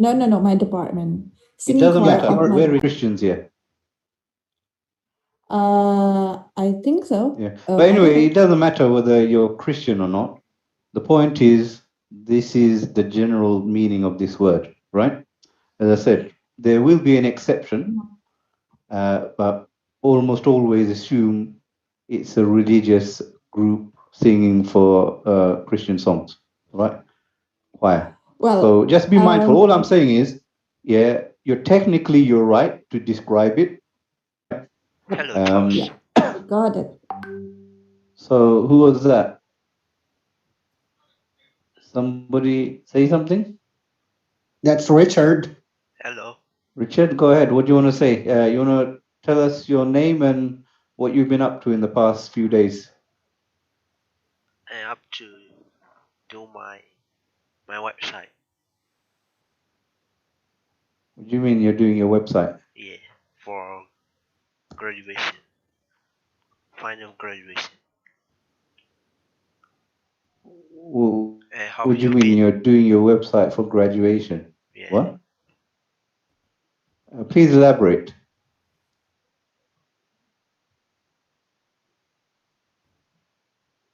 No, my department. It doesn't Singing matter. choir of We're Christians here. I think so. Yeah. I But don't anyway, know. it doesn't matter whether you're Christian or not. The point is, this is the general meaning of this word, right? As I said, there will be an exception, but almost always assume it's a religious group singing for Christian songs, right? Choir. Well, So just be mindful. All I'm saying is, yeah, you're right to describe it. Hello, Josh. Yeah, got it. So who was that? Somebody say something? That's Richard. Hello. Richard, go ahead. What do you want to say? You want to tell us your name and what you've been up to in the past few days? I'm up to do my website. What do you mean you're doing your website? Yeah, for graduation. Final graduation. How What do you you mean been? you're doing your website for graduation? Yeah. What? Please elaborate.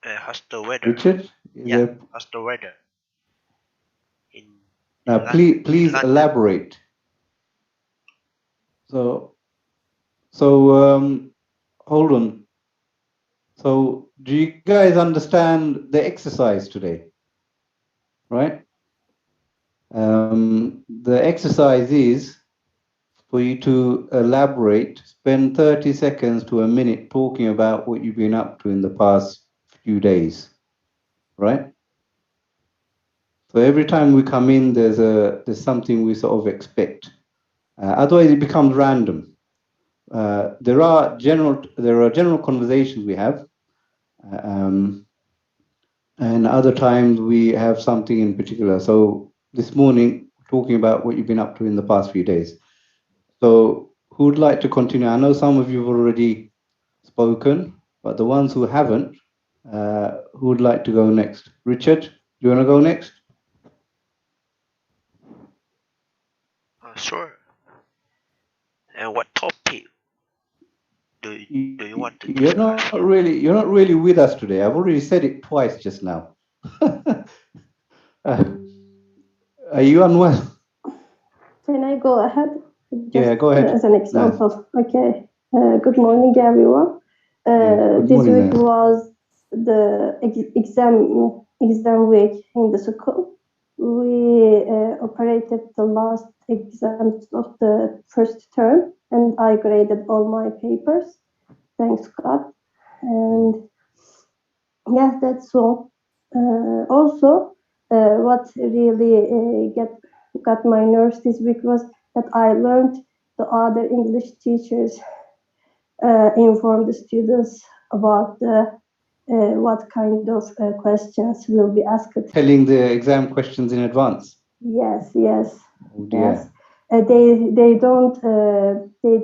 How's the weather? Richard? Yeah. How's the weather? Now, please elaborate. So, hold on. So, do you guys understand the exercise today? Right? The exercise is for you to elaborate, spend 30 seconds to a minute talking about what you've been up to in the past few days. Right? So every time we come in, there's something we sort of expect. Otherwise, it becomes random. There are general conversations we have, and other times we have something in particular. So this morning, talking about what you've been up to in the past few days. So who would like to continue? I know some of you have already spoken, but the ones who haven't, who would like to go next? Richard, do you want to go next? Sure. And what topic do you want to discuss? You're not really with us today. I've already said it twice just now. Are you unwell? Can I go ahead? Yeah, go ahead. As an example. Nice. Okay. Good morning, everyone. This week was the exam week in the school. We operated the last exams of the first term, and I graded all my papers. Thanks God. And yeah, that's all. Also, what really got my nerves this week was that I learned the other English teachers inform the students about what kind of questions will be asked. Telling the exam questions in advance. Yes. Oh dear. Yes. They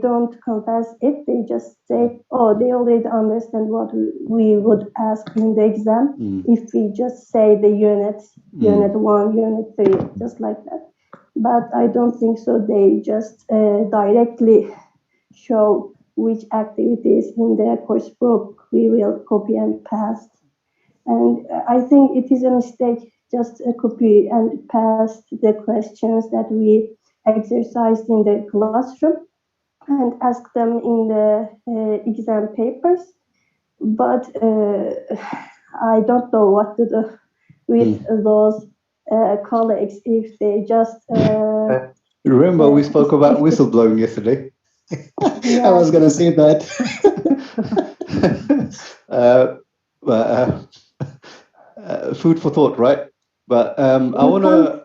don't confess it. They just say, oh, they already understand what we would ask in the exam if we just say the units, unit 1, unit 3, just like that. But I don't think so. They just directly show which activities in the course book we will copy and paste. And I think it is a mistake just copy and paste the questions that we exercised in the classroom and ask them in the exam papers. But I don't know what to do with those colleagues if they just... Remember, we spoke about whistleblowing yesterday. Yeah. I was going to say that. Food for thought, right? But I want to...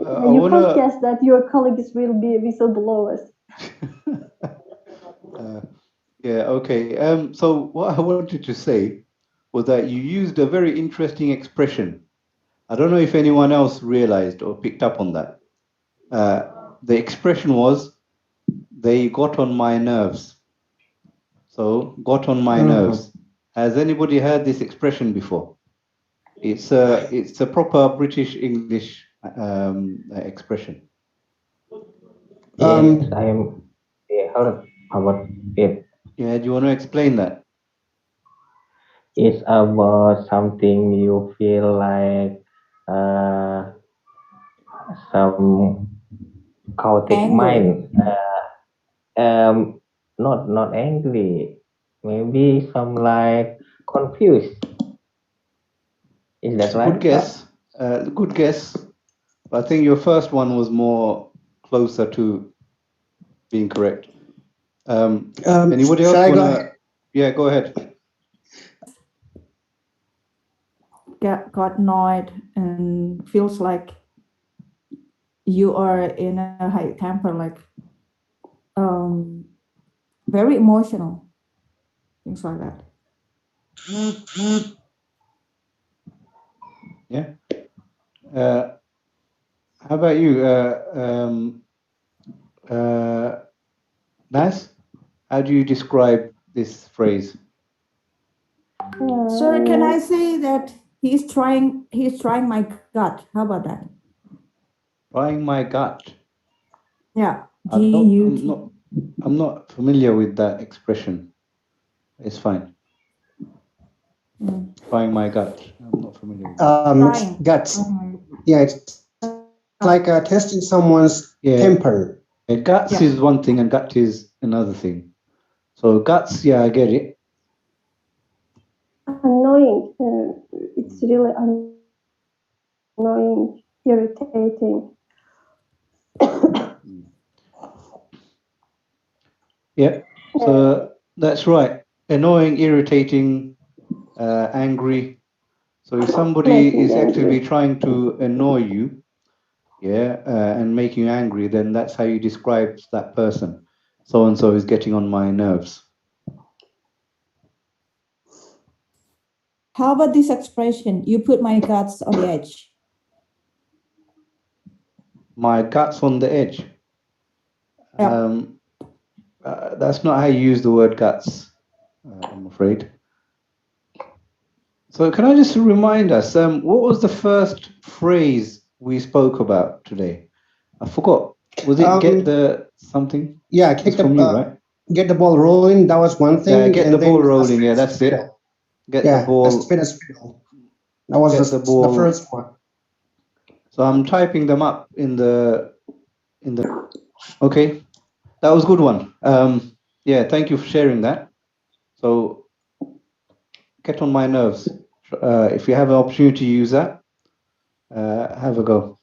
You can't guess that your colleagues will be whistleblowers. Yeah, okay. So what I wanted to say was that you used a very interesting expression. I don't know if anyone else realized or picked up on that. The expression was, they got on my nerves. So, got on my nerves. Has anybody heard this expression before? It's a proper British English expression. Yes, I'm heard about it. Yeah, do you want to explain that? It's about something you feel like uh, some chaotic Angry. mind. Not angry. Maybe some like confused. Is It's that a good right, sir? guess. Good guess. But I think your first one was more closer to being correct. Anybody Shall else I go wanna? ahead? Yeah, go ahead. Got annoyed and feels like you are in a high temper, like um, very emotional, things like that. Yeah. How about you, Nas? How do you describe this phrase? Sir, can I Uh, say that he's trying my gut? How about that? Trying my gut. Yeah, I don't. GUT. I'm not familiar with that expression. It's fine. Mm. Trying my gut. I'm not familiar with that. It's Trying. guts. Trying Yeah, it's like testing someone's Yeah, temper. guts Yeah. is one thing and gut is another thing. So guts, yeah, I get it. annoying. It's really annoying, irritating. Yeah. So that's right. Annoying, irritating, angry. So if somebody Making is actively angry. trying to annoy you, yeah, and make you angry, then that's how you describe that person. So and so is getting on my nerves. How about this expression? You put my guts on the edge. My gut's on the edge. Yeah. That's not how you use the word guts, I'm afraid. So can I just remind us, what was the first phrase we spoke about today? I forgot. Was it get Um, the something? yeah, It's from you, right? get the ball rolling. That was one Yeah, thing, get the and ball then a rolling. spin Yeah, a that's it. spindle. Get the Yeah, a ball. spin a spindle. That was Get the the ball. first one. So I'm typing them up in the. Okay, that was a good one. Yeah, thank you for sharing that. So get on my nerves. If you have an opportunity to use that, have a go.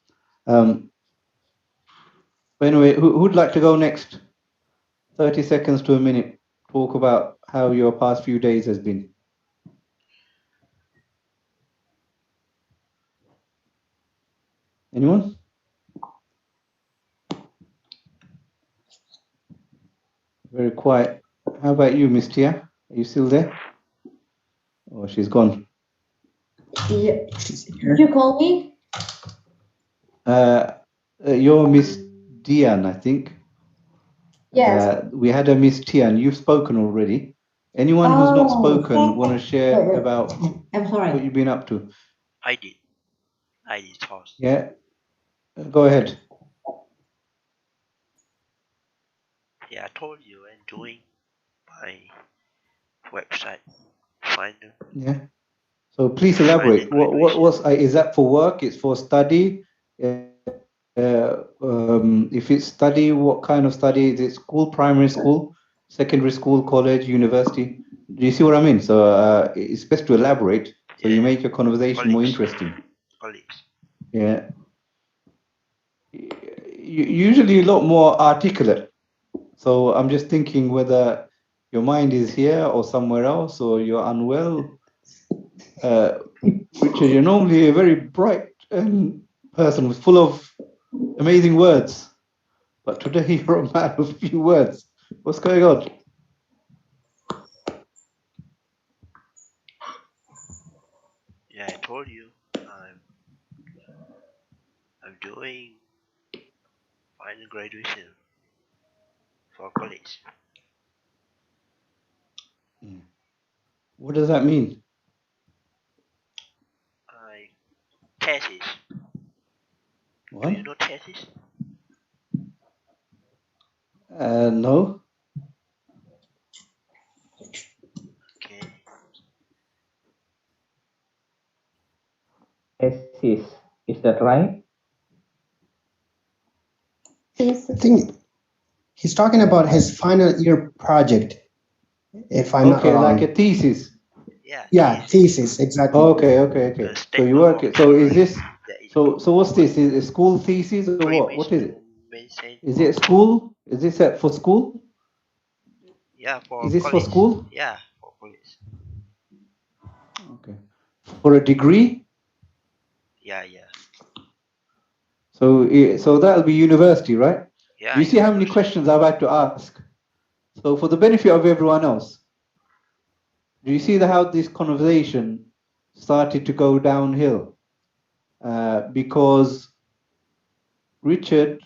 But anyway, who'd like to go next? 30 seconds to a minute. Talk about how your past few days has been. Anyone? Very quiet. How about you, Miss Tia? Are you still there? Oh, she's gone. Yeah. She's Did you here. call me? You're Miss Dian, I think. Yes. We had a Miss Tian. You've spoken already. Anyone who's not Oh, spoken want to share wait. about I'm sorry. what you've been up to? I did. I did first. Yeah, go ahead. Yeah, I told you I'm doing my website. Final Yeah. So please final elaborate. What graduation. was is that for work? It's for study. If it's study, what kind of study? Is it school, primary school, secondary school, college, university? Do you see what I mean? So it's best to elaborate so you Yeah, make your conversation more colleagues. interesting. Colleagues. Yeah. Usually a lot more articulate. So I'm just thinking whether your mind is here or somewhere else, or you're unwell. Richard, you're normally a very bright person with full of amazing words, but today you're a man of few words. What's going on? Yeah, I told you I'm doing final graduation for college. What does that mean? I thesis. that right? I think he's talking about his final year project, if I'm not Okay, wrong. like a thesis. Yeah, thesis, exactly. Okay. So you work it. So is this? Yeah, So what's this? Is it school thesis or what? What is it? Is it school? Is this for school? Yeah, for Is this for college. school? Yeah, for college. Okay. For a degree? Yeah. So that'll be university, right? Yeah. Do you see how many questions I've had to ask? So for the benefit of everyone else, do you see how this conversation started to go downhill? Because Richard,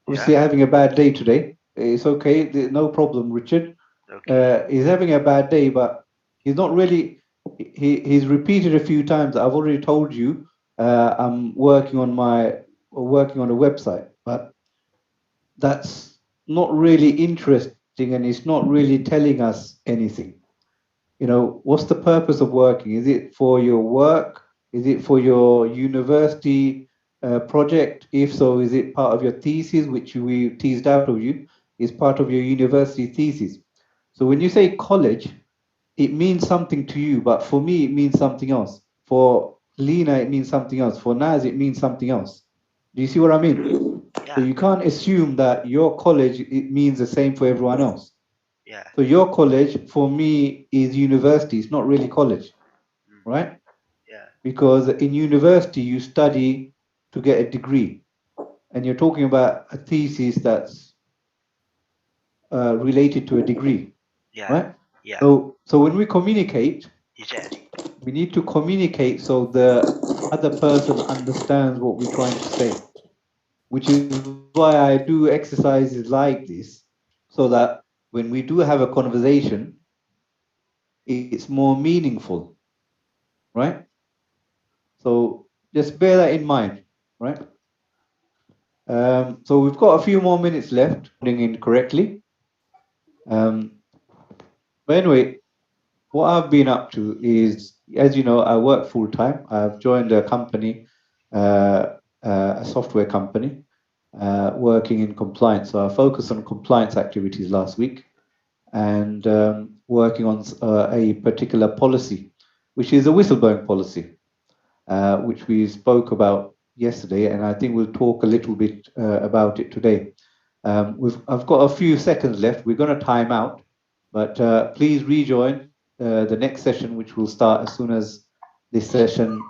obviously having a bad day today. It's okay, no problem, Richard. Okay. He's having a bad day, but he's not really. He's repeated a few times. I've already told you. I'm working on a website, but that's not really interesting, and it's not really telling us anything. You know, what's the purpose of working? Is it for your work? Is it for your university project? If so, is it part of your thesis, which we teased out of you, is part of your university thesis? So when you say college, it means something to you, but for me, it means something else. For Lena, it means something else. For Naz, it means something else. Do you see what I mean? Yeah. So you can't assume that your college, it means the same for everyone else. Yeah. So your college for me is university. It's not really college, right? Yeah. Because in university you study to get a degree, and you're talking about a thesis that's related to a degree, Yeah. right? Yeah. So when we communicate, Exactly. we need to communicate so the other person understands what we're trying to say, which is why I do exercises like this, so that when we do have a conversation, it's more meaningful, right? So just bear that in mind, right? So we've got a few more minutes left, putting in correctly. But anyway, what I've been up to is, as you know, I work full time. I've joined a company, a software company, working in compliance. So I focused on compliance activities last week, and working on a particular policy, which is a whistleblowing policy, which we spoke about yesterday, and I think we'll talk a little bit about it today. I've got a few seconds left. We're going to time out, but please rejoin the next session, which will start as soon as this session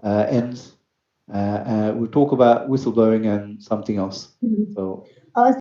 ends. We'll talk about whistleblowing and something else. So